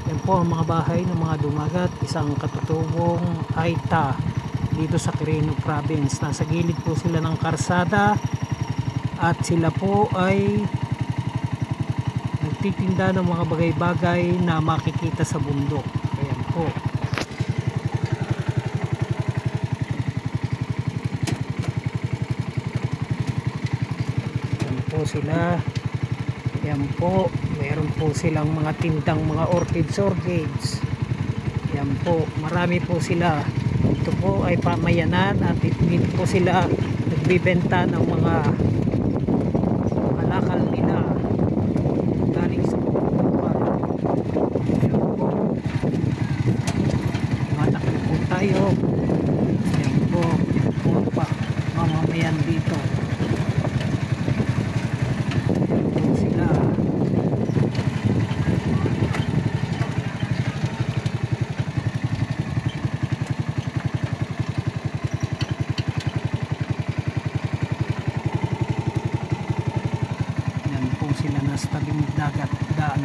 Yan po ang mga bahay ng mga dumagat, isang katutubong Aita dito sa Quirino Province. Nasa gilid po sila ng karsada at sila po ay nagtitinda ng mga bagay-bagay na makikita sa bundok. Ayan po. Ayan po sila. Ayan po. Meron po silang mga tindang mga orchids. Ayan po. Marami po sila. Ito po ay pamayanan at dito po sila nagbibenta ng mga alakal nila galing sa pagkukuhan. Ayan po. Matakbo po tayo. Ayan po. Puro pa mamamayan dito. Ayan po sila. Sila nasa tabing dagat, daan